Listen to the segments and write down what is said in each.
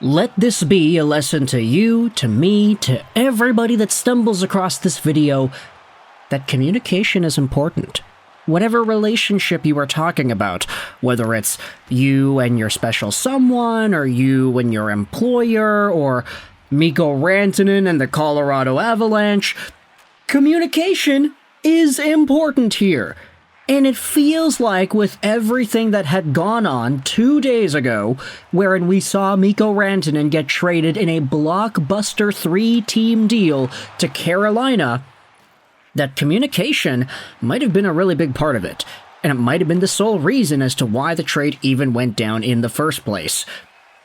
Let this be a lesson to you, to me, to everybody that stumbles across this video, that communication is important. Whatever relationship you are talking about, whether it's you and your special someone, or you and your employer, or Mikko Rantanen and the Colorado Avalanche, communication is important here. And it feels like with everything that had gone on 2 days ago, wherein we saw Mikko Rantanen get traded in a blockbuster 3-team deal to Carolina, that communication might have been a really big part of it. And it might have been the sole reason as to why the trade even went down in the first place.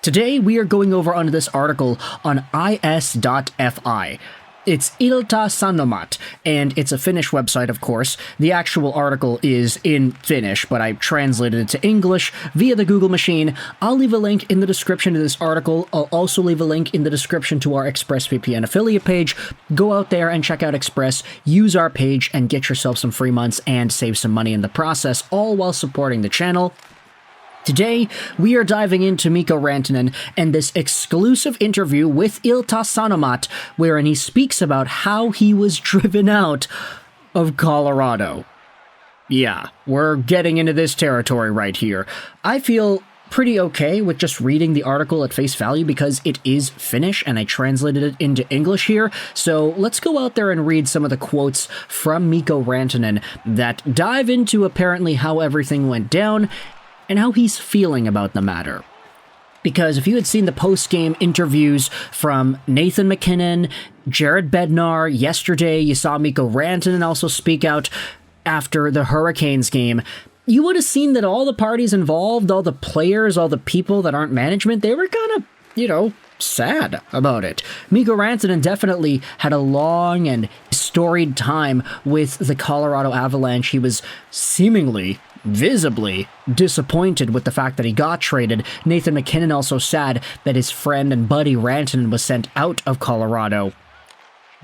Today, we are going over onto this article on is.fi. It's Ilta Sanomat, and it's a Finnish website, of course. The actual article is in Finnish, but I translated it to English via the Google machine. I'll leave a link in the description to this article. I'll also leave a link in the description to our ExpressVPN affiliate page. Go out there and check out Express, use our page, and get yourself some free months and save some money in the process, all while supporting the channel. Today, we are diving into Mikko Rantanen and this exclusive interview with Ilta Sanomat, wherein he speaks about how he was driven out of Colorado. Yeah, we're getting into this territory right here. I feel pretty okay with just reading the article at face value because it is Finnish and I translated it into English here. So let's go out there and read some of the quotes from Mikko Rantanen that dive into apparently how everything went down and how he's feeling about the matter. Because if you had seen the post-game interviews from Nathan MacKinnon, Jared Bednar yesterday, you saw Mikko Rantanen also speak out after the Hurricanes game, you would have seen that all the parties involved, all the players, all the people that aren't management, they were kind of, sad about it. Mikko Rantanen definitely had a long and storied time with the Colorado Avalanche. He was seemingly visibly disappointed with the fact that he got traded. Nathan MacKinnon also sad that his friend and buddy Rantanen was sent out of Colorado.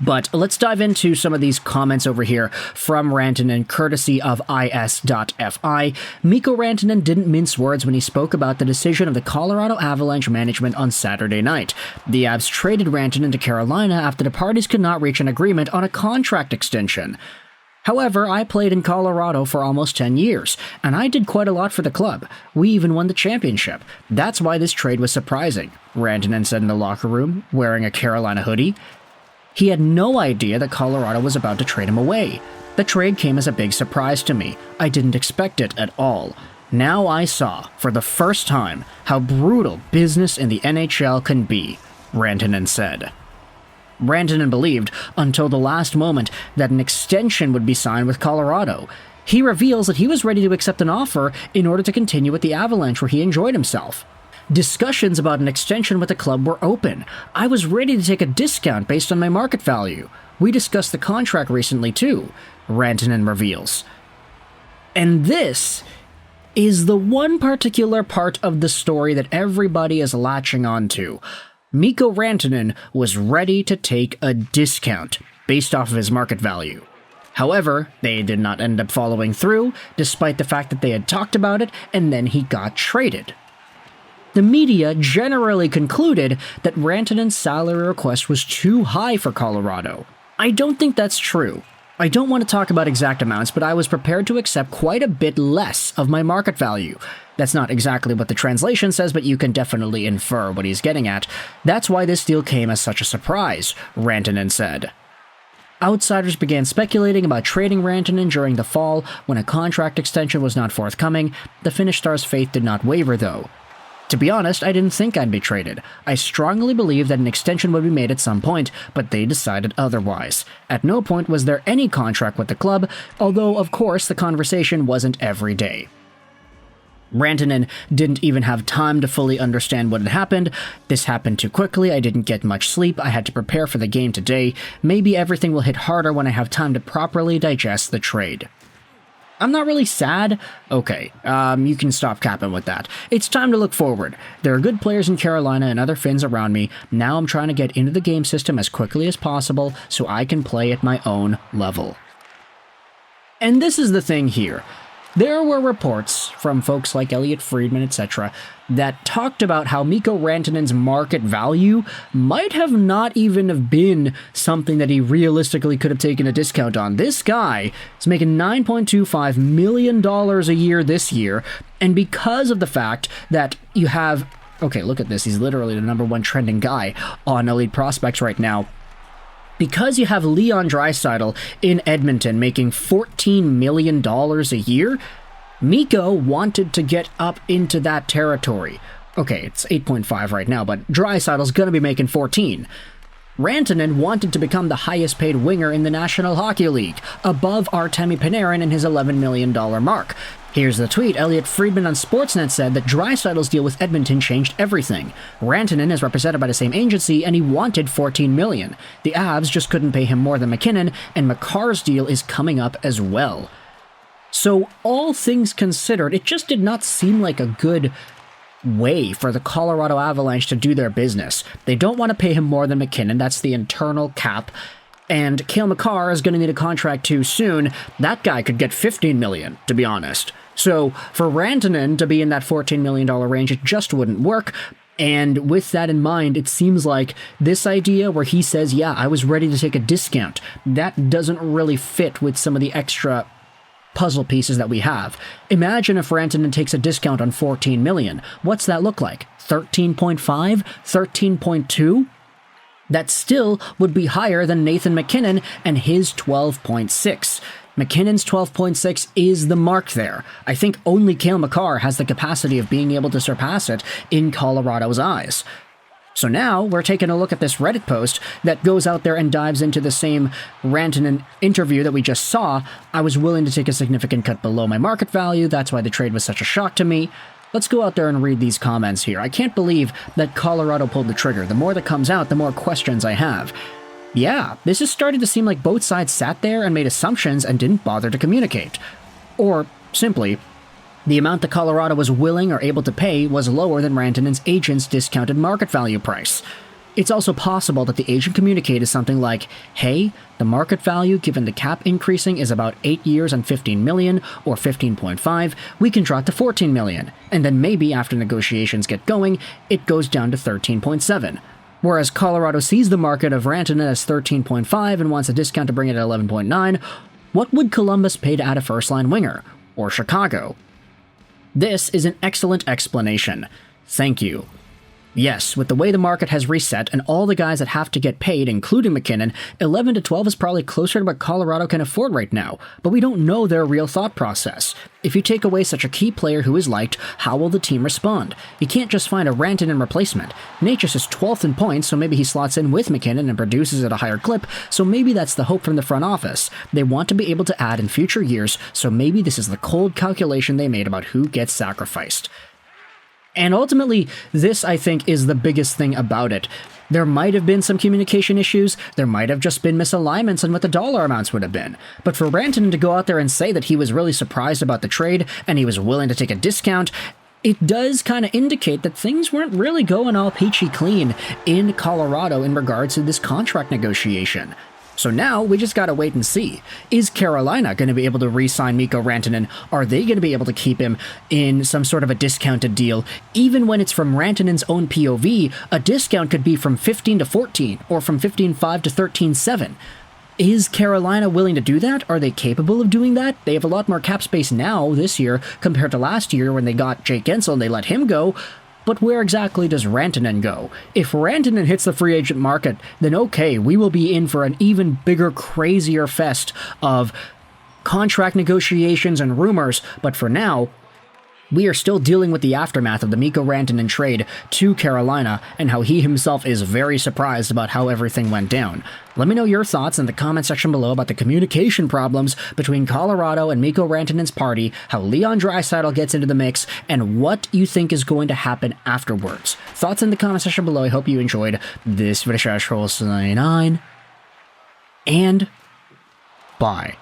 But let's dive into some of these comments over here from Rantanen, courtesy of is.fi. Mikko Rantanen didn't mince words when he spoke about the decision of the Colorado Avalanche management on Saturday night. The Avs traded Rantanen to Carolina after the parties could not reach an agreement on a contract extension. However, I played in Colorado for almost 10 years, and I did quite a lot for the club. We even won the championship. That's why this trade was surprising, Rantanen said in the locker room, wearing a Carolina hoodie. He had no idea that Colorado was about to trade him away. The trade came as a big surprise to me. I didn't expect it at all. Now I saw, for the first time, how brutal business in the NHL can be, Rantanen said. Rantanen believed, until the last moment, that an extension would be signed with Colorado. He reveals that he was ready to accept an offer in order to continue with the Avalanche where he enjoyed himself. Discussions about an extension with the club were open. I was ready to take a discount based on my market value. We discussed the contract recently too, Rantanen reveals. And this is the one particular part of the story that everybody is latching onto. Mikko Rantanen was ready to take a discount based off of his market value. However, they did not end up following through, despite the fact that they had talked about it, and then he got traded. The media generally concluded that Rantanen's salary request was too high for Colorado. I don't think that's true. I don't want to talk about exact amounts, but I was prepared to accept quite a bit less of my market value. That's not exactly what the translation says, but you can definitely infer what he's getting at. That's why this deal came as such a surprise, Rantanen said. Outsiders began speculating about trading Rantanen during the fall when a contract extension was not forthcoming. The Finnish star's faith did not waver, though. To be honest, I didn't think I'd be traded. I strongly believed that an extension would be made at some point, but they decided otherwise. At no point was there any contract with the club, although, of course, the conversation wasn't every day. Rantanen didn't even have time to fully understand what had happened. This happened too quickly, I didn't get much sleep, I had to prepare for the game today. Maybe everything will hit harder when I have time to properly digest the trade. I'm not really sad. Okay, you can stop capping with that. It's time to look forward. There are good players in Carolina and other Finns around me. Now I'm trying to get into the game system as quickly as possible so I can play at my own level. And this is the thing here. There were reports from folks like Elliot Friedman, etc., that talked about how Mikko Rantanen's market value might have not even have been something that he realistically could have taken a discount on. This guy is making $9.25 million a year this year, and because of the fact that you have... Okay, look at this. He's literally the number one trending guy on Elite Prospects right now. Because you have Leon Draisaitl in Edmonton making $14 million a year, Mikko wanted to get up into that territory. Okay, it's 8.5 right now, but Draisaitl's going to be making 14. Rantanen wanted to become the highest paid winger in the National Hockey League, above Artemi Panarin and his $11 million mark. Here's the tweet. Elliot Friedman on Sportsnet said that Draisaitl's deal with Edmonton changed everything. Rantanen is represented by the same agency, and he wanted $14 million. The Avs just couldn't pay him more than McKinnon, and Makar's deal is coming up as well. So, all things considered, it just did not seem like a good way for the Colorado Avalanche to do their business. They don't want to pay him more than McKinnon. That's the internal cap. And Cale Makar is going to need a contract too soon. That guy could get $15 million, to be honest. So, for Rantanen to be in that $14 million range, it just wouldn't work. And with that in mind, it seems like this idea where he says, yeah, I was ready to take a discount, that doesn't really fit with some of the extra puzzle pieces that we have. Imagine if Rantanen takes a discount on $14 million. What's that look like? 13.5? 13.2? That still would be higher than Nathan MacKinnon and his 12.6. McKinnon's 12.6 is the mark there. I think only Cale Makar has the capacity of being able to surpass it in Colorado's eyes. So now we're taking a look at this Reddit post that goes out there and dives into the same Rantanen interview that we just saw. I was willing to take a significant cut below my market value. That's why the trade was such a shock to me. Let's go out there and read these comments here. I can't believe that Colorado pulled the trigger. The more that comes out, the more questions I have. Yeah, this is starting to seem like both sides sat there and made assumptions and didn't bother to communicate. Or, simply, the amount that Colorado was willing or able to pay was lower than Rantanen's agent's discounted market value price. It's also possible that the agent communicated something like, hey, the market value given the cap increasing is about 8 years and $15 million, or 15.5, we can drop to $14 million, and then maybe after negotiations get going, it goes down to 13.7. Whereas Colorado sees the market of Rantanen as 13.5 and wants a discount to bring it at 11.9, what would Columbus pay to add a first-line winger? Or Chicago? This is an excellent explanation. Thank you. Yes, with the way the market has reset and all the guys that have to get paid, including MacKinnon, 11 to 12 is probably closer to what Colorado can afford right now, but we don't know their real thought process. If you take away such a key player who is liked, how will the team respond? You can't just find a Rantanen replacement. Natchez is 12th in points, so maybe he slots in with MacKinnon and produces at a higher clip, so maybe that's the hope from the front office. They want to be able to add in future years, so maybe this is the cold calculation they made about who gets sacrificed. And ultimately, this, I think, is the biggest thing about it. There might have been some communication issues, there might have just been misalignments on what the dollar amounts would have been. But for Rantanen to go out there and say that he was really surprised about the trade, and he was willing to take a discount, it does kind of indicate that things weren't really going all peachy clean in Colorado in regards to this contract negotiation. So now, we just gotta wait and see. Is Carolina going to be able to re-sign Mikko Rantanen? Are they going to be able to keep him in some sort of a discounted deal? Even when it's from Rantanen's own POV, a discount could be from 15 to 14, or from 15.5 to 13.7. Is Carolina willing to do that? Are they capable of doing that? They have a lot more cap space now, this year, compared to last year when they got Jake Guentzel and they let him go. But where exactly does Rantanen go? If Rantanen hits the free agent market, then okay, we will be in for an even bigger, crazier fest of contract negotiations and rumors, but for now, we are still dealing with the aftermath of the Mikko Rantanen trade to Carolina and how he himself is very surprised about how everything went down. Let me know your thoughts in the comment section below about the communication problems between Colorado and Mikko Rantanen's party, how Leon Draisaitl gets into the mix, and what you think is going to happen afterwards. Thoughts in the comment section below. I hope you enjoyed this video. And bye.